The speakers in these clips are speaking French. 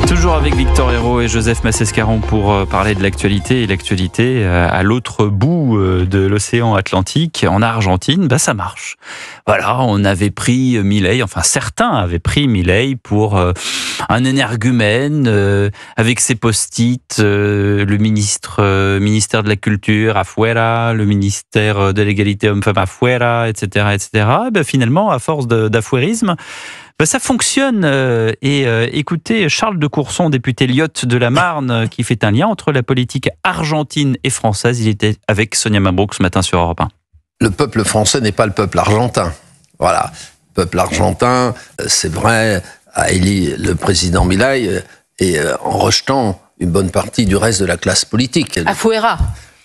Toujours avec Victor Hérault et Joseph Massescaron pour parler de l'actualité. Et l'actualité à l'autre bout de l'océan Atlantique, en Argentine, ça marche. Voilà, on avait pris Milei, enfin certains avaient pris Milei pour un énergumène avec ses post-it, le ministère de la Culture afuera, le ministère de l'égalité homme-femme afuera, etc., etc. Finalement, à force d'afuérisme, ça fonctionne. Écoutez Charles de Courson, député Lyotte de la Marne, qui fait un lien entre la politique argentine et française. Il était avec Sonia Mabrouk ce matin sur Europe 1. Le peuple français n'est pas le peuple argentin. Voilà. Le peuple argentin, c'est vrai, a élu le président Milei et en rejetant une bonne partie du reste de la classe politique. Afuera.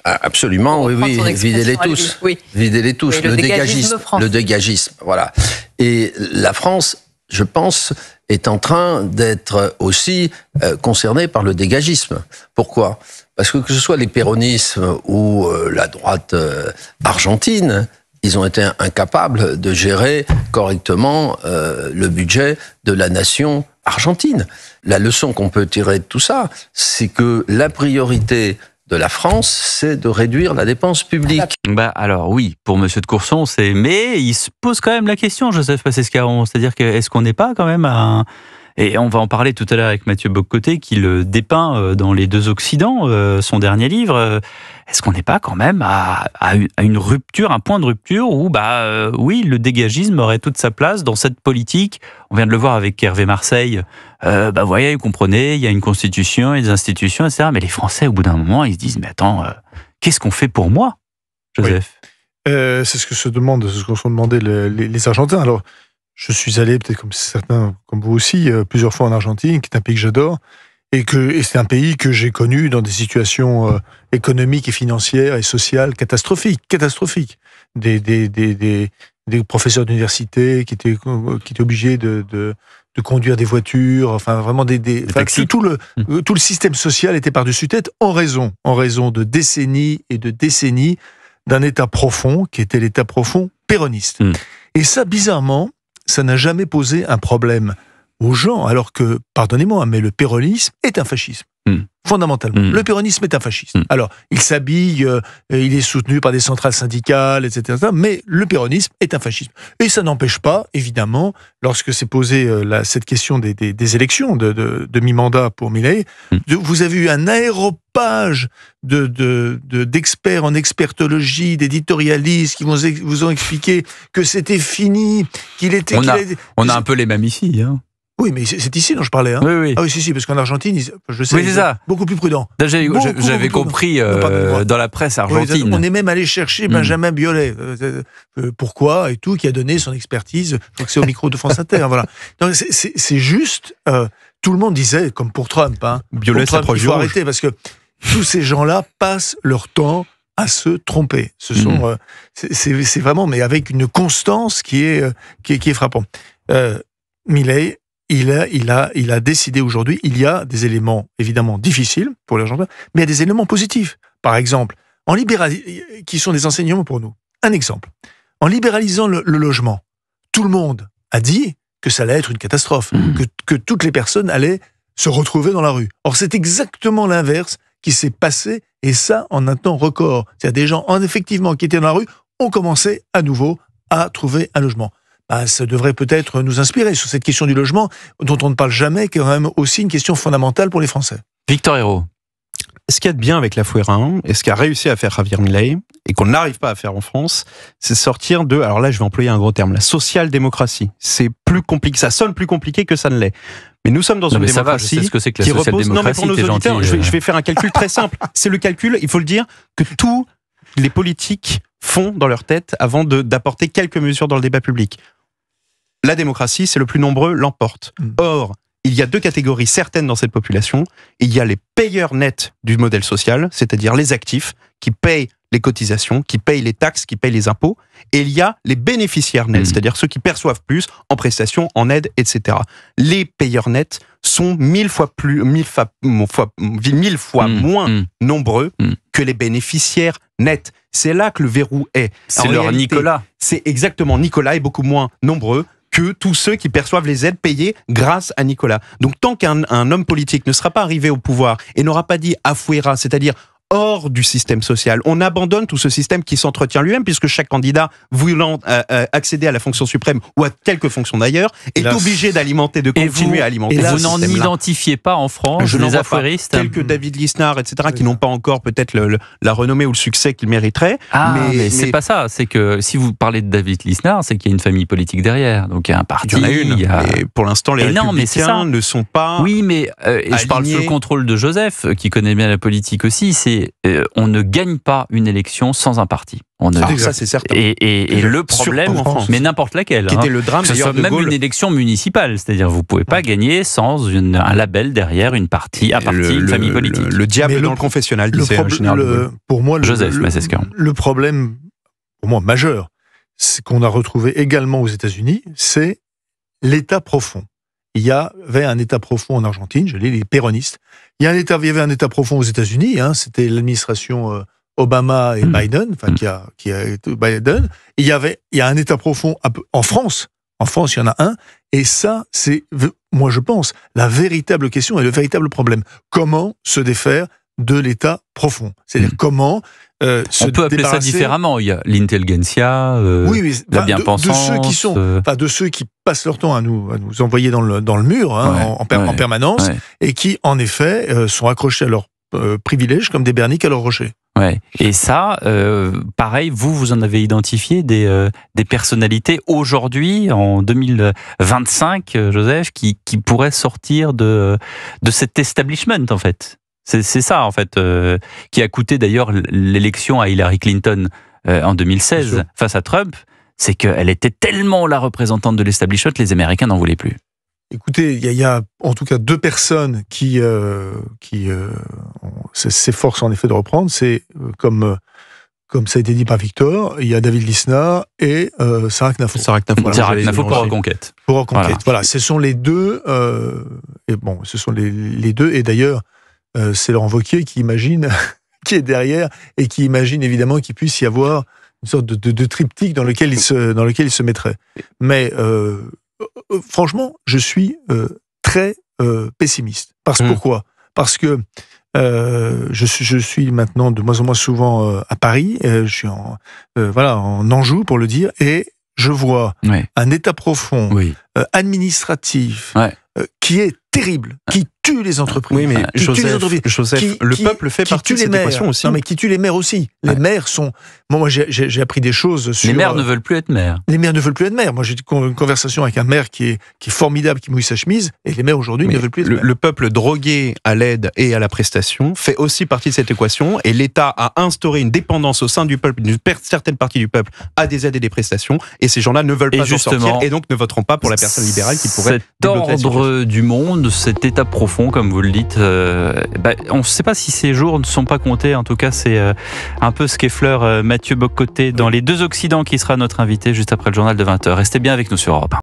Absolument, oui, videz-les tous. Oui. Videz-les tous. Oui, le dégagisme, voilà. Et la France, je pense, est en train d'être aussi concernée par le dégagisme. Pourquoi ? Parce que ce soit les péronismes ou la droite argentine, ils ont été incapables de gérer correctement le budget de la nation argentine. La leçon qu'on peut tirer de tout ça, c'est que la priorité de la France, c'est de réduire la dépense publique. Alors oui, pour Monsieur de Courson, mais il se pose quand même la question, Joseph Massescaron, c'est-à-dire que est-ce qu'on n'est pas quand même à et on va en parler tout à l'heure avec Mathieu Bock-Côté, qui le dépeint dans Les Deux Occidents, son dernier livre. Est-ce qu'on n'est pas quand même à une rupture, un point de rupture où, oui, le dégagisme aurait toute sa place dans cette politique. On vient de le voir avec Hervé Marseille. Vous voyez, vous comprenez, il y a une constitution, il y a des institutions, etc. Mais les Français, au bout d'un moment, ils se disent, mais attends, qu'est-ce qu'on fait pour moi, Joseph ? C'est ce que se sont demandé les Argentins. Alors, je suis allé, peut-être comme certains, comme vous aussi, plusieurs fois en Argentine, qui est un pays que j'adore, et c'est un pays que j'ai connu dans des situations économiques et financières et sociales catastrophiques. Des professeurs d'université qui étaient obligés de conduire des voitures, enfin vraiment tout le système social était par-dessus tête en raison de décennies et de décennies d'un État profond qui était l'État profond péroniste. Et ça, bizarrement, ça n'a jamais posé un problème aux gens, alors que, pardonnez-moi, mais le péronisme est un fascisme. Fondamentalement. Le péronisme est un fascisme. Alors, il s'habille, il est soutenu par des centrales syndicales, etc. Mais le péronisme est un fascisme. Et ça n'empêche pas, évidemment, lorsque s'est posée cette question des élections de mi-mandat pour Milei, vous avez eu un aéropage d'experts en expertologie, d'éditorialistes qui vous ont expliqué que c'était fini, qu'il était... On a un peu les mêmes ici, hein. Oui, mais c'est ici dont je parlais. Hein. Oui. Ah oui, si, parce qu'en Argentine, je sais, c'est ça. Beaucoup plus prudent. J'avais compris dans la presse argentine. Oui, on est même allé chercher Benjamin Biolay. Pourquoi et tout, qui a donné son expertise. Je crois que c'est au micro de France Inter. Voilà. Donc c'est juste. Tout le monde disait, comme pour Trump, Biolay, il faut arrêter parce que tous ces gens-là passent leur temps à se tromper. Ce sont, c'est vraiment, mais avec une constance qui est frappante. Milei. Il a décidé aujourd'hui, il y a des éléments évidemment difficiles pour les Argentins, mais il y a des éléments positifs. Par exemple, qui sont des enseignements pour nous. Un exemple. En libéralisant le logement, tout le monde a dit que ça allait être une catastrophe, que toutes les personnes allaient se retrouver dans la rue. Or, c'est exactement l'inverse qui s'est passé, et ça en un temps record. C'est-à-dire des gens, effectivement, qui étaient dans la rue, ont commencé à nouveau à trouver un logement. Ça devrait peut-être nous inspirer sur cette question du logement, dont on ne parle jamais, qui est quand même aussi une question fondamentale pour les Français. Victor Hérault. Ce qu'il y a de bien avec la Fuera, et ce qu'a réussi à faire Javier Milei, et qu'on n'arrive pas à faire en France, c'est sortir de, alors là je vais employer un gros terme, la social-démocratie. C'est plus compliqué, ça sonne plus compliqué que ça ne l'est. Mais nous sommes dans une démocratie je sais ce que c'est que la qui repose... Non mais pour nos auditeurs, je vais faire un calcul très simple. C'est le calcul, il faut le dire, que tous les politiques font dans leur tête avant d'apporter quelques mesures dans le débat public. La démocratie, c'est le plus nombreux l'emporte. Or, il y a deux catégories certaines dans cette population. Il y a les payeurs nets du modèle social, c'est-à-dire les actifs, qui payent les cotisations, qui payent les taxes, qui payent les impôts. Et il y a les bénéficiaires nets, c'est-à-dire ceux qui perçoivent plus en prestations, en aides, etc. Les payeurs nets sont 1000 fois moins nombreux que les bénéficiaires nets. C'est là que le verrou est. C'est leur Nicolas. C'est exactement, Nicolas est beaucoup moins nombreux que tous ceux qui perçoivent les aides payées grâce à Nicolas. Donc tant qu'un homme politique ne sera pas arrivé au pouvoir et n'aura pas dit afuera, c'est-à-dire hors du système social, on abandonne tout ce système qui s'entretient lui-même, puisque chaque candidat voulant accéder à la fonction suprême ou à quelques fonctions d'ailleurs est obligé d'alimenter, de continuer à alimenter. Et vous n'en identifiez pas en France des affairistes, tels que David Lisnard, etc., qui n'ont pas encore peut-être la renommée ou le succès qu'ils mériteraient. Mais c'est pas ça. C'est que si vous parlez de David Lisnard, c'est qu'il y a une famille politique derrière. Donc il y a un parti. Il y en a une. Mais pour l'instant, les Républicains ne sont pas. Oui, mais je parle sous le contrôle de Joseph, qui connaît bien la politique aussi. On ne gagne pas une élection sans un parti. Ça, c'est certain. Et le problème, mais n'importe laquelle, qui était le drame d'ailleurs de même Gaulle. Une élection municipale, c'est-à-dire vous ne pouvez pas gagner sans un label derrière une partie, une famille politique. Le diable est dans le confessionnal, disait le général de Gaulle. Pour moi, Joseph Massescaron. Le problème, pour moi, majeur, c'est qu'on a retrouvé également aux États-Unis, c'est l'État profond. Il y avait un État profond en Argentine, les péronistes. Il y avait un État profond aux États-Unis, c'était l'administration Obama et Biden, qui a été Biden. Et il y a un État profond en France. En France, il y en a un. Et ça, c'est, moi je pense, la véritable question et le véritable problème. Comment se défaire de l'État profond? C'est-à-dire comment on peut appeler ça différemment. Il y a l'intelligentsia, la bien-pensance. De ceux qui passent leur temps à nous envoyer dans le mur en permanence et qui, en effet, sont accrochés à leurs privilèges comme des berniques à leur rocher. Ouais. Et ça, pareil, vous en avez identifié des personnalités aujourd'hui, en 2025, Joseph, qui pourraient sortir de cet establishment, en fait. C'est ça, en fait, qui a coûté d'ailleurs l'élection à Hillary Clinton en 2016 face à Trump. C'est qu'elle était tellement la représentante de l'establishment, les Américains n'en voulaient plus. Écoutez, il y a en tout cas deux personnes qui s'efforcent en effet de reprendre. C'est comme ça a été dit par Victor, il y a David Lisnard et Sarah Knafo. Sarah Knafo pour Reconquête. Pour Reconquête. Voilà, ce sont les deux. Ce sont les deux. Et d'ailleurs, c'est Laurent Wauquiez qui imagine, qui est derrière et qui imagine évidemment qu'il puisse y avoir une sorte de triptyque dans lequel il se mettrait. Mais franchement, je suis très pessimiste. Pourquoi ? Parce que je suis maintenant de moins en moins souvent à Paris. Je suis en Anjou, pour le dire, et je vois un État profond, administratif, qui est terrible, qui tue les entreprises. Oui, mais Joseph, le peuple fait partie de cette équation aussi. Non, mais qui tue les maires aussi. Les maires sont... Moi, j'ai appris des choses sur... Les maires ne veulent plus être maires. Les maires ne veulent plus être maires. Moi, j'ai une conversation avec un maire qui est formidable, qui mouille sa chemise, et les maires aujourd'hui ne veulent plus être maires. Le peuple drogué à l'aide et à la prestation fait aussi partie de cette équation, et l'État a instauré une dépendance au sein du peuple, d'une certaine partie du peuple, à des aides et des prestations, et ces gens-là ne veulent pas s'en sortir, et donc ne voteront pas pour la personne libérale qui pourrait... Cet ordre du monde, cet État profond, comme vous le dites, on ne sait pas si ces jours ne sont pas comptés. En tout cas, c'est un peu ce qu'effleure Mathieu Bock-Côté dans Les Deux Occidents, qui sera notre invité juste après le journal de 20h. Restez bien avec nous sur Europe 1.